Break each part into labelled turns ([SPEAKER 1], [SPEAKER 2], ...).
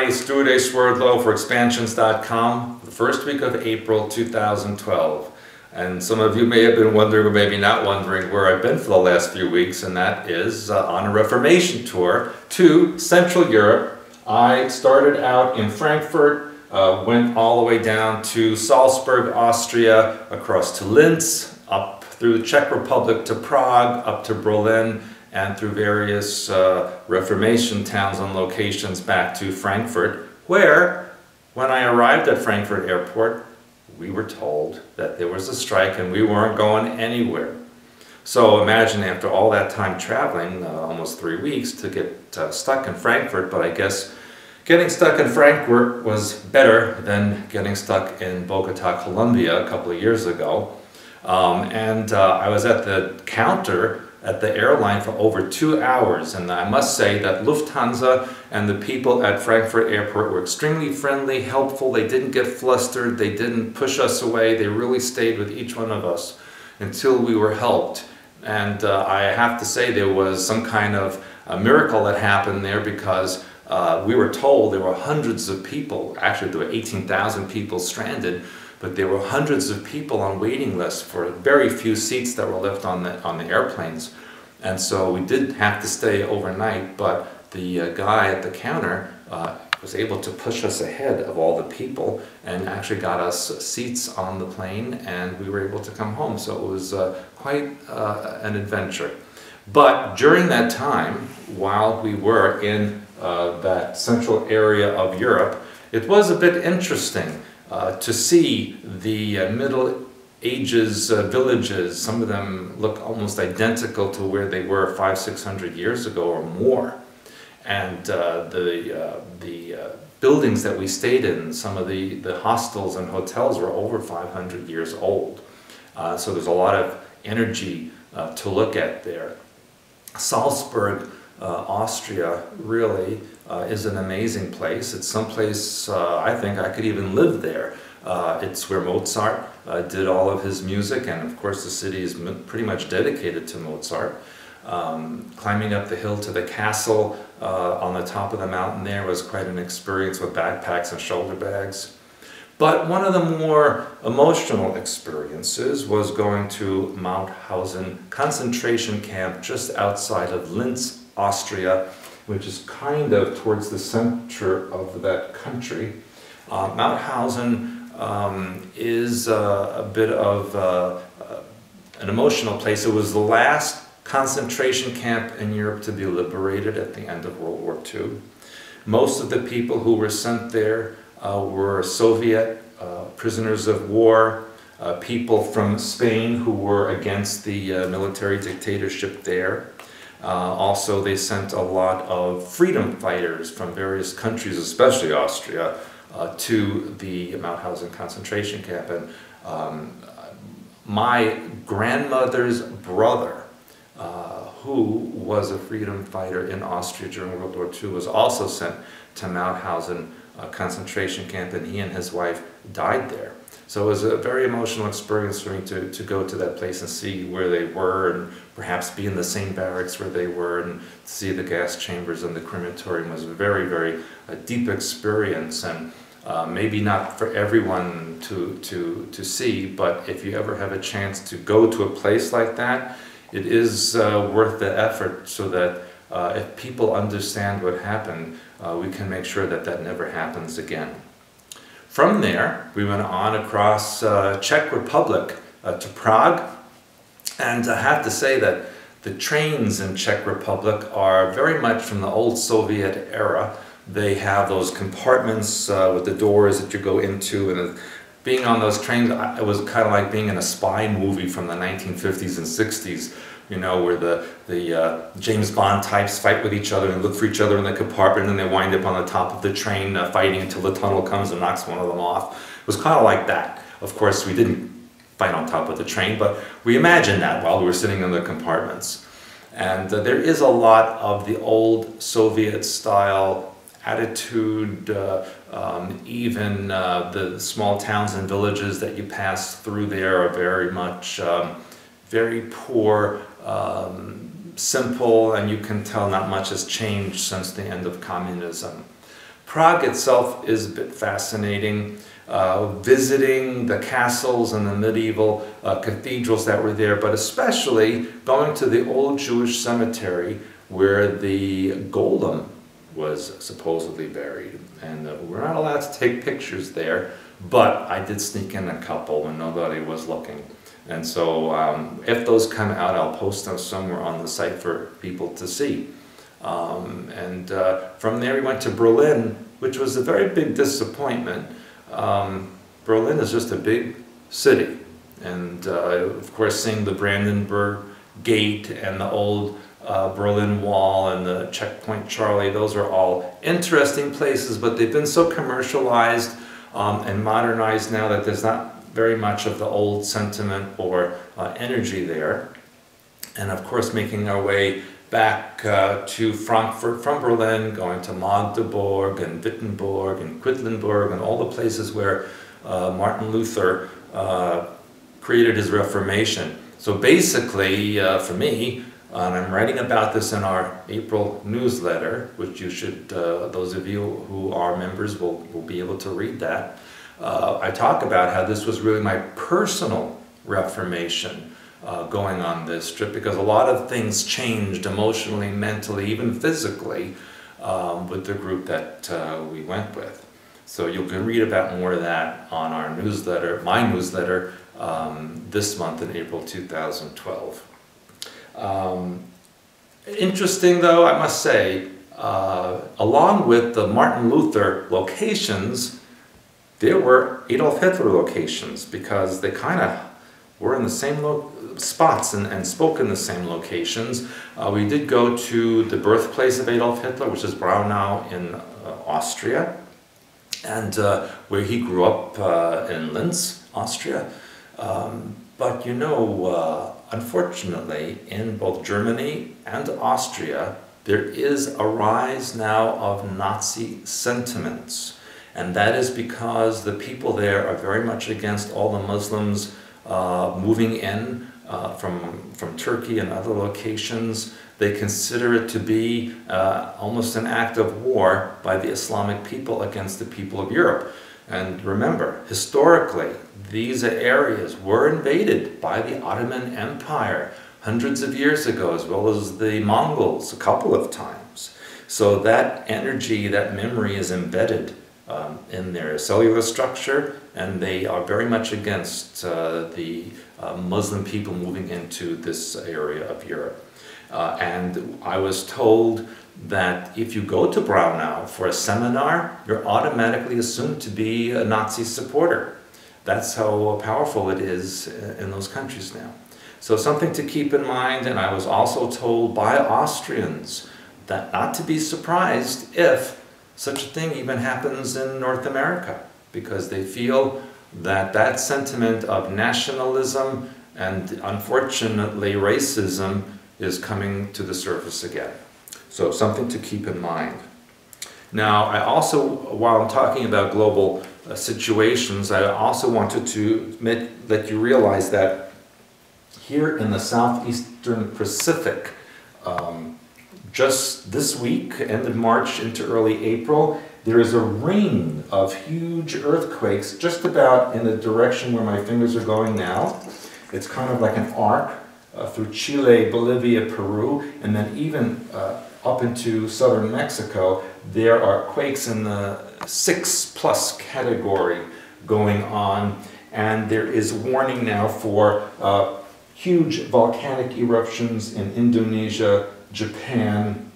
[SPEAKER 1] everybody. Stewart A. Swerdlow for expansions.com, the first week of April 2012. And some of you may have been wondering, or maybe not wondering, where I've been for the last few weeks, and that is on a Reformation tour to Central Europe. I started out in Frankfurt, went all the way down to Salzburg, Austria, across to Linz, up through the Czech Republic to Prague, up to Berlin, and through various Reformation towns and locations back to Frankfurt, where, when I arrived at Frankfurt Airport, we were told that there was a strike and we weren't going anywhere. So imagine after all that time traveling, almost 3 weeks, to get stuck in Frankfurt, but I guess getting stuck in Frankfurt was better than getting stuck in Bogota, Colombia a couple of years ago. I was at the counter at the airline for over 2 hours, and I must say that Lufthansa and the people at Frankfurt Airport were extremely friendly, helpful. They didn't get flustered, they didn't push us away, they really stayed with each one of us until we were helped. And I have to say there was some kind of a miracle that happened there, because we were told there were hundreds of people, actually there were 18,000 people stranded, but there were hundreds of people on waiting lists for very few seats that were left on the airplanes. And so we did have to stay overnight, but the guy at the counter was able to push us ahead of all the people and actually got us seats on the plane, and we were able to come home. So it was quite an adventure. But during that time, while we were in that central area of Europe, it was a bit interesting to see the Middle Ages villages. Some of them look almost identical to where they were 500–600 years ago or more. And the buildings that we stayed in, some of the hostels and hotels were over 500 years old. So there's a lot of energy to look at there. Salzburg, Austria, really is an amazing place. It's someplace I think I could even live there. It's where Mozart did all of his music, and of course the city is pretty much dedicated to Mozart. Climbing up the hill to the castle on the top of the mountain there was quite an experience with backpacks and shoulder bags. But one of the more emotional experiences was going to Mauthausen concentration camp just outside of Linz, Austria, which is kind of towards the center of that country. Mauthausen is a bit of an emotional place. It was the last concentration camp in Europe to be liberated at the end of World War II. Most of the people who were sent there were Soviet prisoners of war, people from Spain who were against the military dictatorship there. Also, they sent a lot of freedom fighters from various countries, especially Austria, to the Mauthausen concentration camp. And my grandmother's brother, who was a freedom fighter in Austria during World War II, was also sent to Mauthausen concentration camp, and he and his wife died there. So it was a very emotional experience for me to go to that place and see where they were, and perhaps be in the same barracks where they were, and see the gas chambers and the crematorium. Was a very, very deep experience, and maybe not for everyone to see, but if you ever have a chance to go to a place like that, it is worth the effort, so that if people understand what happened, we can make sure that that never happens again. From there, we went on across Czech Republic to Prague, and I have to say that the trains in Czech Republic are very much from the old Soviet era. They have those compartments with the doors that you go into, and being on those trains, it was kind of like being in a spy movie from the 1950s and 60s, you know, where the James Bond types fight with each other and look for each other in the compartment, and then they wind up on the top of the train fighting until the tunnel comes and knocks one of them off. It was kind of like that. Of course, we didn't fight on top of the train, but we imagined that while we were sitting in the compartments. And there is a lot of the old Soviet-style attitude, even the small towns and villages that you pass through there are very much very poor, simple, and you can tell not much has changed since the end of communism. Prague itself is a bit fascinating. Visiting the castles and the medieval cathedrals that were there, but especially going to the old Jewish cemetery where the golem was supposedly buried. And we're not allowed to take pictures there, but I did sneak in a couple when nobody was looking. And so if those come out, I'll post them somewhere on the site for people to see. From there we went to Berlin, which was a very big disappointment. Berlin is just a big city, and of course seeing the Brandenburg Gate and the old Berlin Wall and the Checkpoint Charlie, those are all interesting places, but they've been so commercialized and modernized now that there's not very much of the old sentiment or energy there. And of course making our way back to Frankfurt from Berlin, going to Magdeburg and Wittenberg and Quedlinburg and all the places where Martin Luther created his Reformation. So basically, for me, and I'm writing about this in our April newsletter, which you should, those of you who are members will be able to read that. I talk about how this was really my personal Reformation going on this trip, because a lot of things changed emotionally, mentally, even physically with the group that we went with. So you can read about more of that on our newsletter, my newsletter, this month in April 2012. Interesting though, I must say, along with the Martin Luther locations, there were Adolf Hitler locations, because they kind of were in the same spots and spoke in the same locations. We did go to the birthplace of Adolf Hitler, which is Braunau in Austria, and where he grew up in Linz, Austria. But you know, unfortunately, in both Germany and Austria, there is a rise now of Nazi sentiments. And that is because the people there are very much against all the Muslims moving in from Turkey and other locations. They consider it to be almost an act of war by the Islamic people against the people of Europe. And remember, historically, these areas were invaded by the Ottoman Empire hundreds of years ago, as well as the Mongols a couple of times. So that energy, that memory is embedded in their cellular structure, and they are very much against the Muslim people moving into this area of Europe. And I was told that if you go to Braunau for a seminar, you're automatically assumed to be a Nazi supporter. That's how powerful it is in those countries now. So something to keep in mind, and I was also told by Austrians that not to be surprised if such a thing even happens in North America, because they feel that that sentiment of nationalism and unfortunately racism is coming to the surface again. So something to keep in mind. Now, I also, while I'm talking about global situations, I also wanted to let you realize that here in the southeastern Pacific, just this week, end of March into early April, there is a ring of huge earthquakes just about in the direction where my fingers are going now. It's kind of like an arc through Chile, Bolivia, Peru, and then even up into southern Mexico. There are quakes in the 6+ category going on, and there is warning now for huge volcanic eruptions in Indonesia, Japan,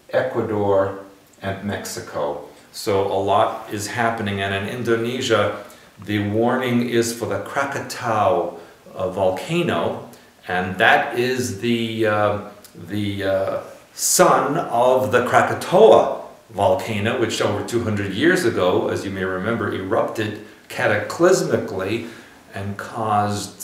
[SPEAKER 1] Ecuador, and Mexico. So a lot is happening, and in Indonesia, the warning is for the Krakatau volcano, and that is the son of the Krakatoa volcano, which over 200 years ago, as you may remember, erupted cataclysmically and caused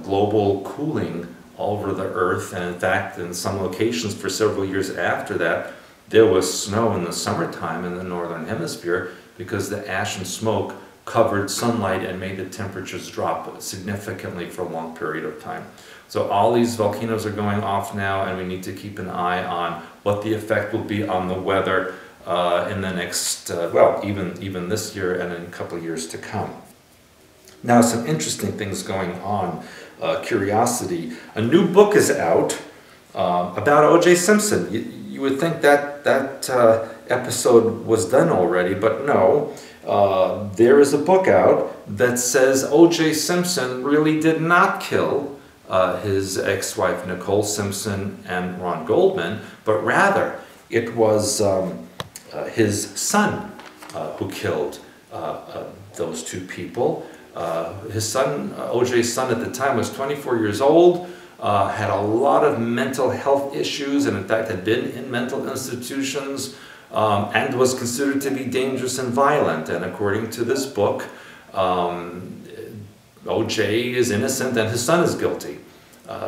[SPEAKER 1] global cooling all over the earth. And in fact, in some locations for several years after that, there was snow in the summertime in the northern hemisphere because the ash and smoke covered sunlight and made the temperatures drop significantly for a long period of time. So all these volcanoes are going off now, and we need to keep an eye on what the effect will be on the weather in the next, well, even this year and in a couple of years to come. Now, some interesting things going on. Curiosity. A new book is out about OJ Simpson. You would think that episode was done already, but no. There is a book out that says OJ Simpson really did not kill his ex-wife Nicole Simpson and Ron Goldman, but rather it was his son who killed those two people. His son, OJ's son at the time, was 24 years old, had a lot of mental health issues, and in fact had been in mental institutions, and was considered to be dangerous and violent. And according to this book, OJ is innocent and his son is guilty.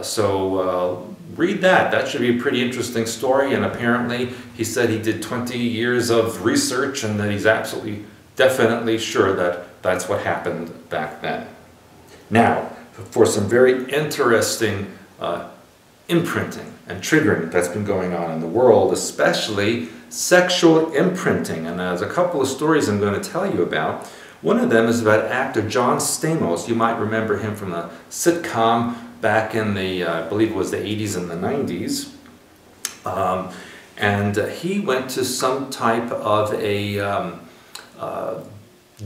[SPEAKER 1] So read that. That should be a pretty interesting story. And apparently he said he did 20 years of research and that he's absolutely, definitely sure that that's what happened back then. Now, for some very interesting imprinting and triggering that's been going on in the world, especially sexual imprinting. And there's a couple of stories I'm going to tell you about. One of them is about actor John Stamos. You might remember him from a sitcom back in the, I believe it was the 80s and the 90s. And he went to some type of a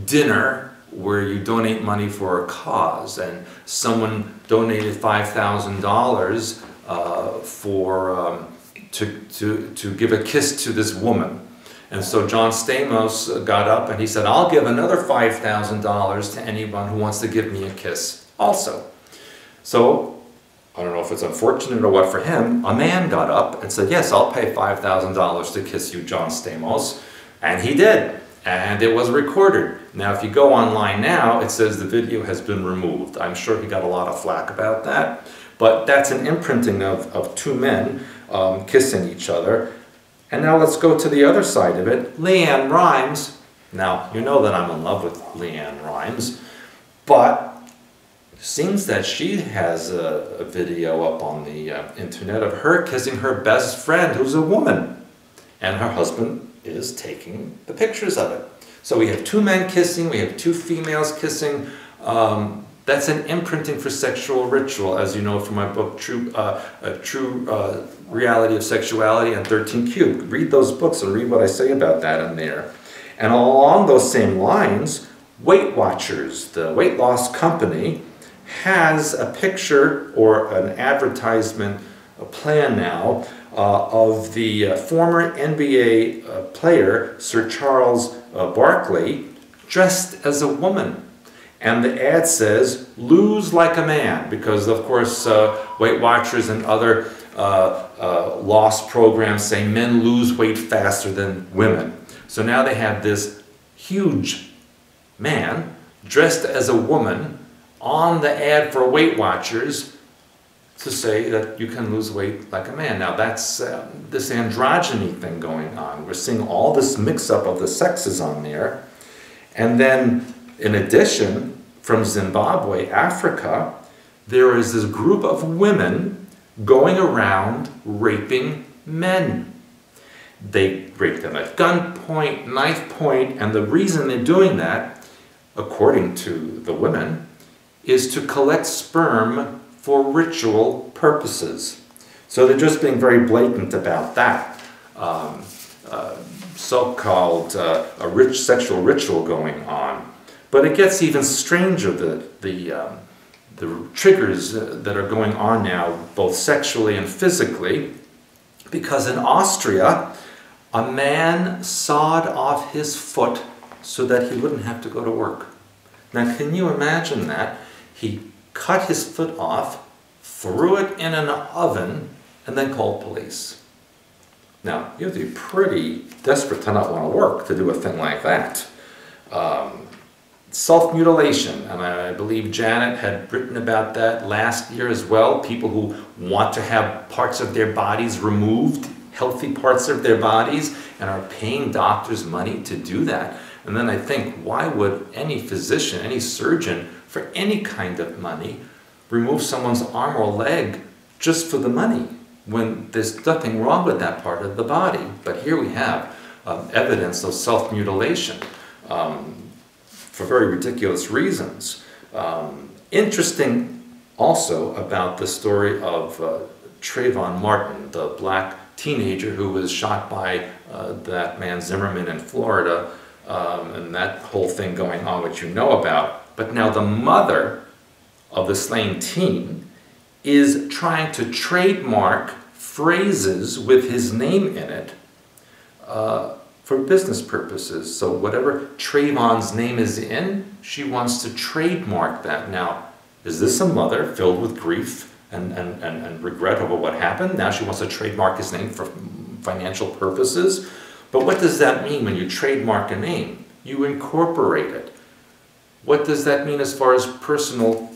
[SPEAKER 1] dinner where you donate money for a cause, and someone donated $5,000 to give a kiss to this woman. And so John Stamos got up and he said, "I'll give another $5,000 to anyone who wants to give me a kiss also." So, I don't know if it's unfortunate or what for him, a man got up and said, "Yes, I'll pay $5,000 to kiss you, John Stamos." And he did. And it was recorded. Now, if you go online now, it says the video has been removed. I'm sure he got a lot of flack about that. But that's an imprinting of two men kissing each other. And now let's go to the other side of it. LeAnn Rimes. Now, you know that I'm in love with LeAnn Rimes. But it seems that she has a video up on the internet of her kissing her best friend, who's a woman. And her husband is taking the pictures of it. So we have two men kissing, we have two females kissing. That's an imprinting for sexual ritual, as you know from my book, True Reality of Sexuality and 13 Cubed. Read those books and read what I say about that in there. And along those same lines, Weight Watchers, the weight loss company, has a picture or an advertisement, a plan now, of the former NBA player, Sir Charles Barkley, dressed as a woman. And the ad says, "Lose like a man," because of course Weight Watchers and other loss programs say men lose weight faster than women. So now they have this huge man dressed as a woman on the ad for Weight Watchers to say that you can lose weight like a man. Now that's this androgyny thing going on. We're seeing all this mix-up of the sexes on there. And then, in addition, from Zimbabwe, Africa, there is this group of women going around raping men. They rape them at gunpoint, knife point, and the reason they're doing that, according to the women, is to collect sperm for ritual purposes. So they're just being very blatant about that. So-called a rich sexual ritual going on. But it gets even stranger, the triggers that are going on now, both sexually and physically, because in Austria, a man sawed off his foot so that he wouldn't have to go to work. Now, can you imagine that? He cut his foot off, threw it in an oven, and then called police. Now, you have to be pretty desperate to not want to work to do a thing like that. Self-mutilation, and I believe Janet had written about that last year as well. People who want to have parts of their bodies removed, healthy parts of their bodies, and are paying doctors money to do that. And then I think, why would any physician, any surgeon, for any kind of money, remove someone's arm or leg just for the money, when there's nothing wrong with that part of the body? But here we have evidence of self-mutilation for very ridiculous reasons. Interesting also about the story of Trayvon Martin, the black teenager who was shot by that man Zimmerman in Florida, and that whole thing going on, which you know about. But now the mother of the slain teen is trying to trademark phrases with his name in it for business purposes. So whatever Trayvon's name is in, she wants to trademark that. Now, is this a mother filled with grief and regret over what happened? Now she wants to trademark his name for financial purposes. But what does that mean when you trademark a name? You incorporate it. What does that mean as far as personal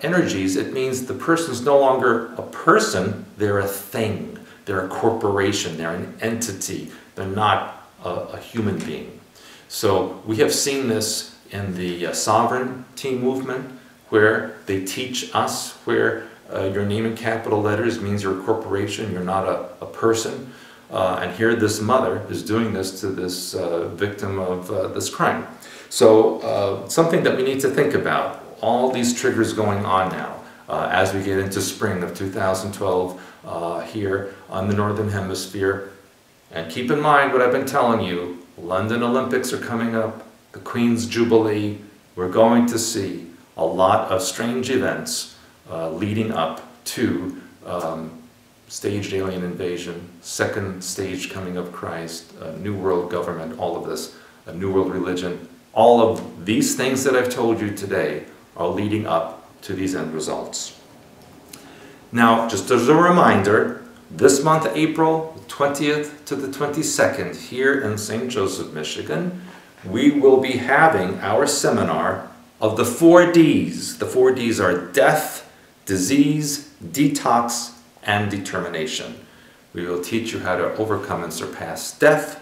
[SPEAKER 1] energies? It means the person's no longer a person, they're a thing. They're a corporation, they're an entity. They're not a human being. So we have seen this in the sovereignty movement, where they teach us where your name in capital letters means you're a corporation, you're not a person. And here this mother is doing this to this victim of this crime. So something that we need to think about, all these triggers going on now as we get into spring of 2012 here on the Northern Hemisphere. And keep in mind what I've been telling you, London Olympics are coming up, the Queen's Jubilee. We're going to see a lot of strange events leading up to staged alien invasion, second stage coming of Christ, a new world government, all of this, a new world religion. All of these things that I've told you today are leading up to these end results. Now, just as a reminder, this month, April 20th to the 22nd, here in St. Joseph, Michigan, we will be having our seminar of the 4 Ds. The 4 Ds are death, disease, detox, and determination. We will teach you how to overcome and surpass death,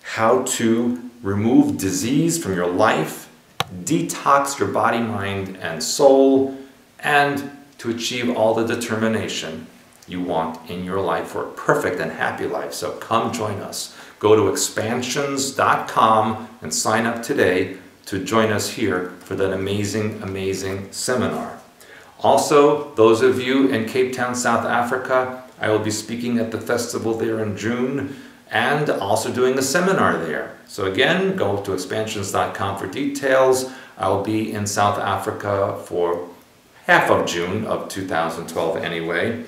[SPEAKER 1] how to remove disease from your life, detox your body, mind, and soul, and to achieve all the determination you want in your life for a perfect and happy life. So come join us. Go to expansions.com and sign up today to join us here for that amazing, amazing seminar. Also, those of you in Cape Town, South Africa, I will be speaking at the festival there in June and also doing a seminar there. So again, go to expansions.com for details. I will be in South Africa for half of June of 2012 anyway.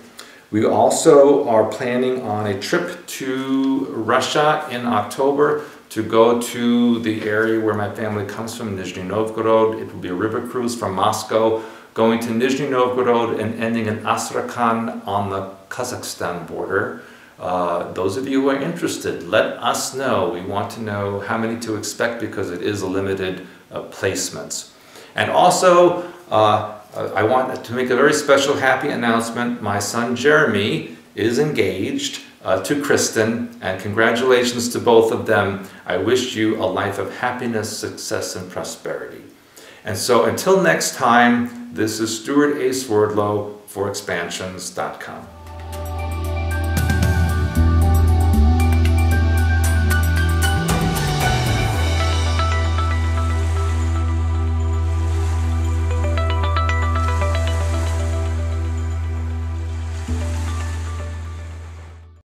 [SPEAKER 1] We also are planning on a trip to Russia in October to go to the area where my family comes from, Nizhny Novgorod. It will be a river cruise from Moscow, going to Nizhny Novgorod and ending in Astrakhan on the Kazakhstan border. Those of you who are interested, let us know. We want to know how many to expect because it is a limited placements. And also, I want to make a very special happy announcement. My son Jeremy is engaged to Kristen, and congratulations to both of them. I wish you a life of happiness, success, and prosperity. And so until next time, this is Stewart A. Swerdlow for expansions.com.